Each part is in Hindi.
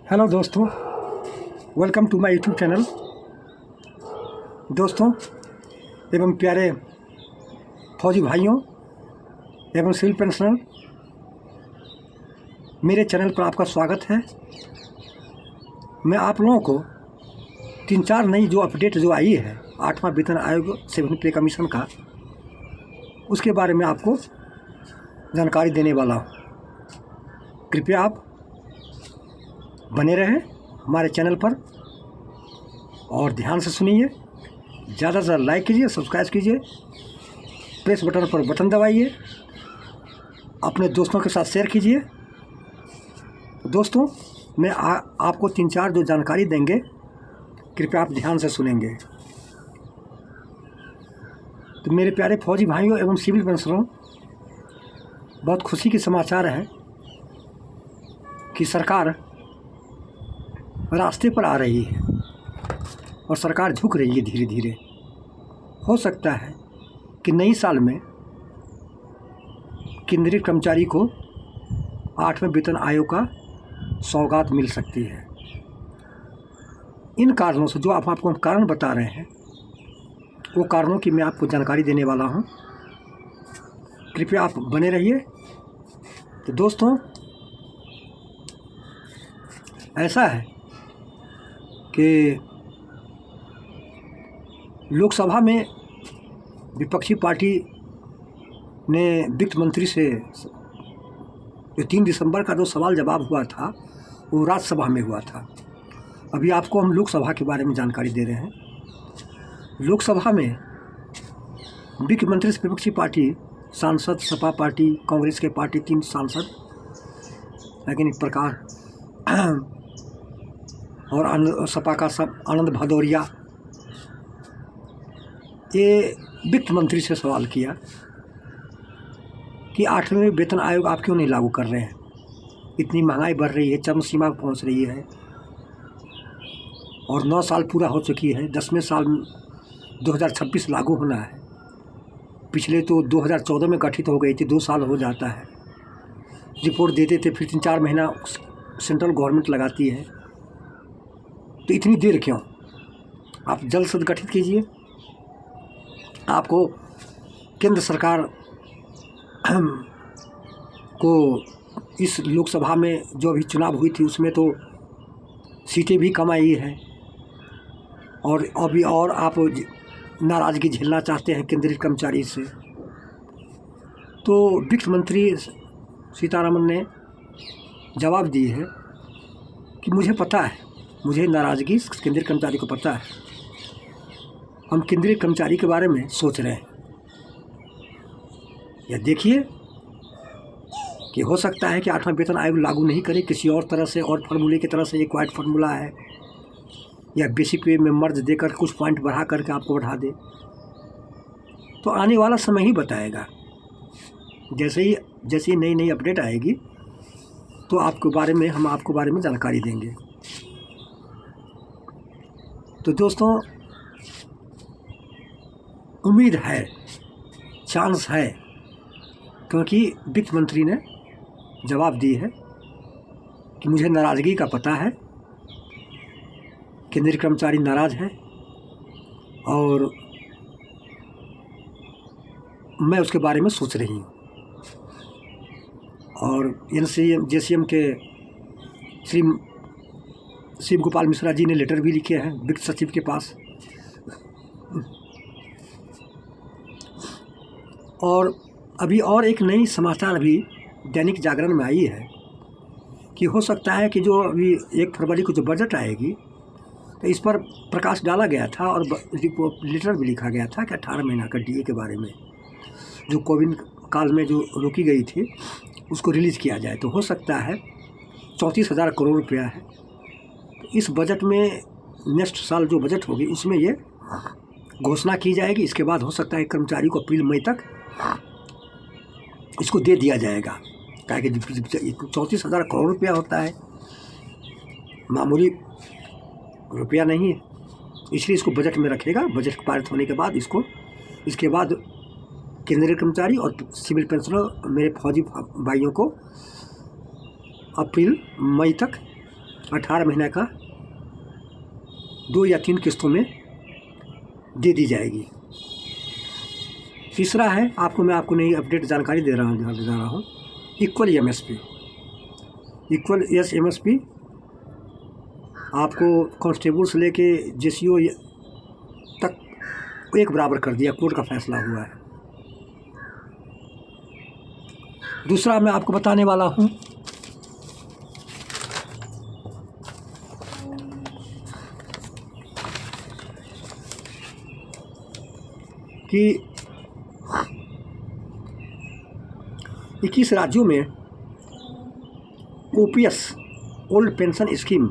हेलो दोस्तों, welcome to my YouTube channel. दोस्तों एवं प्यारे फौजी भाइयों एवं सिविल पेंशनर, मेरे चैनल पर आपका स्वागत है। मैं आप लोगों को 3-4 नई जो अपडेट जो आई है 8वां वेतन आयोग 7 पे कमीशन का, उसके बारे में आपको जानकारी देने वाला हूँ। कृपया आप बने रहें हमारे चैनल पर और ध्यान से सुनिए। ज़्यादा से ज़्यादा लाइक कीजिए, सब्सक्राइब कीजिए, प्रेस बटन पर बटन दबाइए, अपने दोस्तों के साथ शेयर कीजिए। दोस्तों मैं आपको 3-4 जो जानकारी देंगे, कृपया आप ध्यान से सुनेंगे। तो मेरे प्यारे फौजी भाइयों एवं सिविल पेंशनरों, बहुत खुशी के समाचार है कि सरकार रास्ते पर आ रही है और सरकार झुक रही है धीरे धीरे। हो सकता है कि नई साल में केंद्रीय कर्मचारी को 8वें वेतन आयोग का सौगात मिल सकती है। इन कारणों से जो आपको हम कारण बता रहे हैं, वो कारणों की मैं आपको जानकारी देने वाला हूँ। कृपया आप बने रहिए। तो दोस्तों ऐसा है कि लोकसभा में विपक्षी पार्टी ने वित्त मंत्री से जो 3 दिसंबर का जो सवाल जवाब हुआ था, वो राज्यसभा में हुआ था। अभी आपको हम लोकसभा के बारे में जानकारी दे रहे हैं। लोकसभा में वित्त मंत्री से विपक्षी पार्टी सांसद, सपा पार्टी, कांग्रेस के पार्टी 3 सांसद, लेकिन इस प्रकार और सपा का सब आनंद भदौरिया, ये वित्त मंत्री से सवाल किया कि 8वें वेतन आयोग आप क्यों नहीं लागू कर रहे हैं। इतनी महंगाई बढ़ रही है, चरम सीमा पर पहुंच रही है और 9 साल पूरा हो चुकी है। 10वें साल 2026 लागू होना है। पिछले तो 2014 में गठित हो गई थी, 2 साल हो जाता है। रिपोर्ट देते थे, फिर 3-4 महीना सेंट्रल गवर्नमेंट लगाती है। तो इतनी देर क्यों? आप जल्द से जल्द गठित कीजिए। आपको केंद्र सरकार को इस लोकसभा में जो अभी चुनाव हुई थी, उसमें तो सीटें भी कम आई है और अभी और आप नाराज़गी झेलना चाहते हैं केंद्रीय कर्मचारी से। तो वित्त मंत्री सीतारमण ने जवाब दी है कि मुझे पता है, मुझे नाराज़गी केंद्रीय कर्मचारी को पता है, हम केंद्रीय कर्मचारी के बारे में सोच रहे हैं। या देखिए कि हो सकता है कि 8वां वेतन आयोग लागू नहीं करे, किसी और तरह से और फार्मूले की तरह से, एक वाइट फार्मूला है या बेसिक पे में मर्ज देकर कुछ पॉइंट बढ़ा करके आपको बढ़ा दे। तो आने वाला समय ही बताएगा। जैसे ही नई नई अपडेट आएगी तो हम आपको बारे में जानकारी देंगे। तो दोस्तों उम्मीद है, चांस है, क्योंकि वित्त मंत्री ने जवाब दी है कि मुझे नाराज़गी का पता है, केंद्रीय कर्मचारी नाराज़ है और मैं उसके बारे में सोच रही हूँ। और JCM के श्री शिव गोपाल मिश्रा जी ने लेटर भी लिखे हैं वित्त सचिव के पास। और अभी और एक नई समाचार अभी दैनिक जागरण में आई है कि हो सकता है कि जो अभी 1 फरवरी को जो बजट आएगी, तो इस पर प्रकाश डाला गया था और लेटर भी लिखा गया था कि 18 महीना का DA के बारे में, जो कोविड काल में जो रोकी गई थी, उसको रिलीज़ किया जाए। तो हो सकता है 34,000 करोड़ रुपया है। तो इस बजट में नेक्स्ट साल जो बजट होगी उसमें ये घोषणा की जाएगी। इसके बाद हो सकता है कर्मचारी को अप्रैल मई तक इसको दे दिया जाएगा, ताकि 34,000 करोड़ रुपया होता है, मामूली रुपया नहीं है। इसलिए इसको बजट में रखेगा। बजट पारित होने के बाद इसके बाद केंद्रीय कर्मचारी और सिविल पेंशनर, मेरे फौजी भाइयों को अप्रैल मई तक 18 महीने का 2 या 3 किस्तों में दे दी जाएगी। तीसरा है, मैं आपको नई अपडेट जानकारी दे रहा हूँ, इक्वल एमएसपी। इक्वल एमएसपी आपको कांस्टेबल से लेके जेसीओ तक एक बराबर कर दिया, कोर्ट का फैसला हुआ है। दूसरा मैं आपको बताने वाला हूँ कि 21 राज्यों में ओपीएस ओल्ड पेंशन स्कीम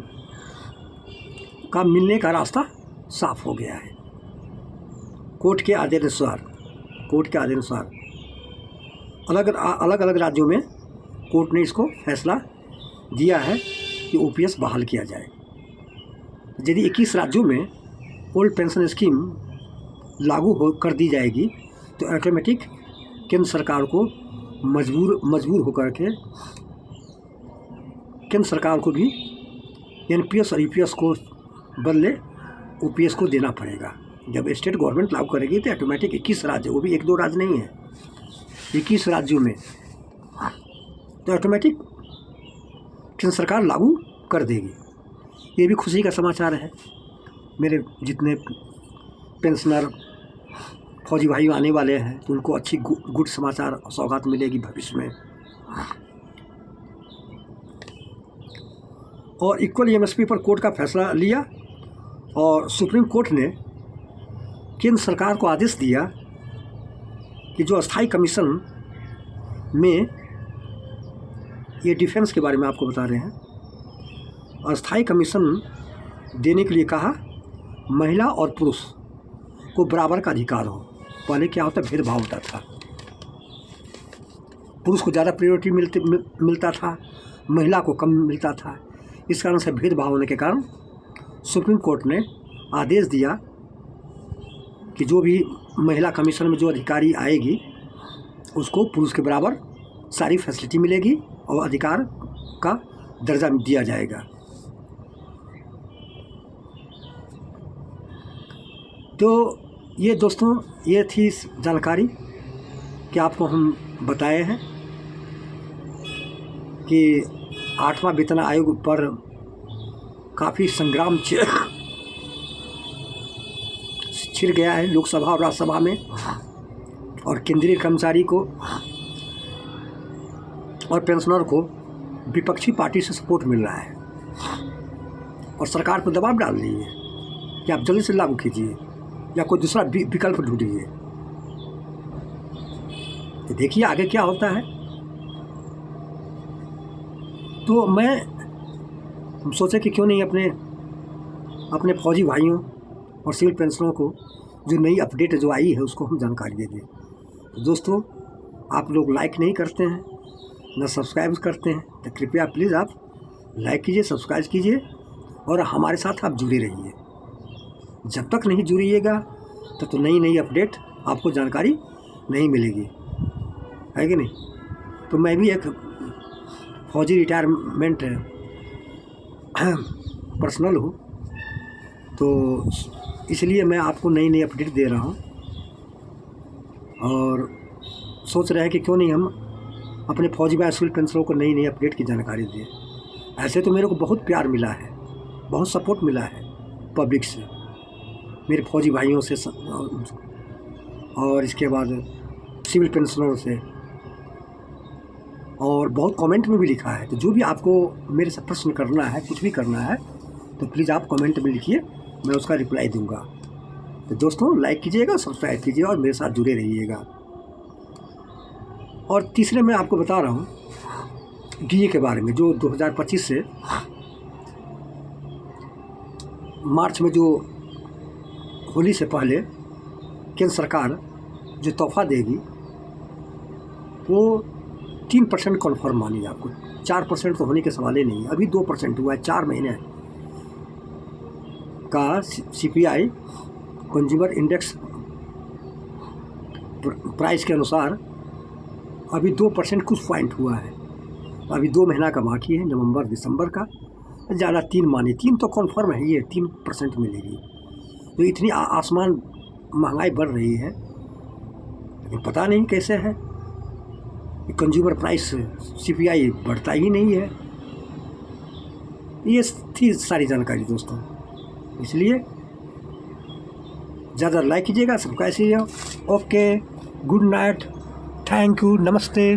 का मिलने का रास्ता साफ हो गया है। कोर्ट के आदेशानुसार अलग अलग राज्यों में कोर्ट ने इसको फैसला दिया है कि ओपीएस बहाल किया जाए। यदि 21 राज्यों में ओल्ड पेंशन स्कीम लागू कर दी जाएगी तो ऑटोमेटिक केंद्र सरकार को मजबूर होकर के केंद्र सरकार को भी एनपीएस और ईपीएस को बदले ओपीएस को देना पड़ेगा। जब स्टेट गवर्नमेंट लागू करेगी तो ऑटोमेटिक 21 राज्य, वो भी 1-2 राज्य नहीं है, 21 राज्यों में तो ऑटोमेटिक केंद्र सरकार लागू कर देगी। ये भी खुशी का समाचार है। मेरे जितने पेंशनर फौजी भाई आने वाले हैं तो उनको अच्छी गुड समाचार सौगात मिलेगी भविष्य में। और इक्वल एमएसपी पर कोर्ट का फैसला लिया और सुप्रीम कोर्ट ने केंद्र सरकार को आदेश दिया कि जो अस्थाई कमीशन में, ये डिफेंस के बारे में आपको बता रहे हैं, अस्थाई कमीशन देने के लिए कहा महिला और पुरुष को बराबर का अधिकार हो। पहले क्या होता, भेदभाव होता था, पुरुष को ज़्यादा प्रायोरिटी मिलता था, महिला को कम मिलता था। इस कारण से भेदभाव होने के कारण सुप्रीम कोर्ट ने आदेश दिया कि जो भी महिला कमीशन में जो अधिकारी आएगी उसको पुरुष के बराबर सारी फैसिलिटी मिलेगी और अधिकार का दर्जा दिया जाएगा। तो ये दोस्तों, ये थी जानकारी कि आपको हम बताए हैं कि 8वां वेतन आयोग पर काफ़ी संग्राम छिड़ गया है लोकसभा और राज्यसभा में, और केंद्रीय कर्मचारी को और पेंशनर को विपक्षी पार्टी से सपोर्ट मिल रहा है और सरकार पर दबाव डाल रही है कि आप जल्दी से लागू कीजिए या कोई दूसरा विकल्प ढूंढिए। तो देखिए आगे क्या होता है। तो मैं सोचे कि क्यों नहीं अपने फौजी भाइयों और सिविल पेंशनरों को जो नई अपडेट जो आई है उसको हम जानकारी दे दें। तो दोस्तों, आप लोग लाइक नहीं करते हैं ना सब्सक्राइब करते हैं, तो कृपया प्लीज़ आप लाइक कीजिए, सब्सक्राइब कीजिए और हमारे साथ आप जुड़े रहिए। जब तक नहीं जुड़िएगा तब तो नई अपडेट आपको जानकारी नहीं मिलेगी, है कि नहीं। तो मैं भी एक फौजी रिटायरमेंट पर्सनल हूँ, तो इसलिए मैं आपको नई अपडेट दे रहा हूँ और सोच रहे हैं कि क्यों नहीं हम अपने फौजी भाई सिविल पेंशनरों को नई अपडेट की जानकारी दें। ऐसे तो मेरे को बहुत प्यार मिला है, बहुत सपोर्ट मिला है पब्लिक से, मेरे फौजी भाइयों से और इसके बाद सिविल पेंशनरों से, और बहुत कमेंट में भी लिखा है। तो जो भी आपको मेरे से प्रश्न करना है, कुछ भी करना है, तो प्लीज़ आप कमेंट में लिखिए, मैं उसका रिप्लाई दूंगा। तो दोस्तों, लाइक कीजिएगा, सब्सक्राइब कीजिए और मेरे साथ जुड़े रहिएगा। और तीसरे मैं आपको बता रहा हूँ डीए के बारे में, जो 2025 से मार्च में जो होली से पहले केंद्र सरकार जो तोहफा देगी वो 3% कन्फर्म मानिए आपको, 4% तो होने के सवाल ही नहीं है। अभी 2% हुआ है, 4 महीने का CPI कंज्यूमर इंडेक्स प्राइस के अनुसार अभी 2% कुछ पॉइंट हुआ है। अभी 2 महीना का बाकी है, नवंबर दिसंबर का, ज़्यादा 3 मानिए, 3 तो कन्फर्म है, ये 3% मिलेगी। तो इतनी आसमान महंगाई बढ़ रही है, लेकिन पता नहीं कैसे है, कंज्यूमर प्राइस सीपीआई बढ़ता ही नहीं है। ये थी सारी जानकारी दोस्तों, इसलिए ज़्यादा लाइक कीजिएगा, सबका ऐसे ही। Okay, good night, thank you, नमस्ते।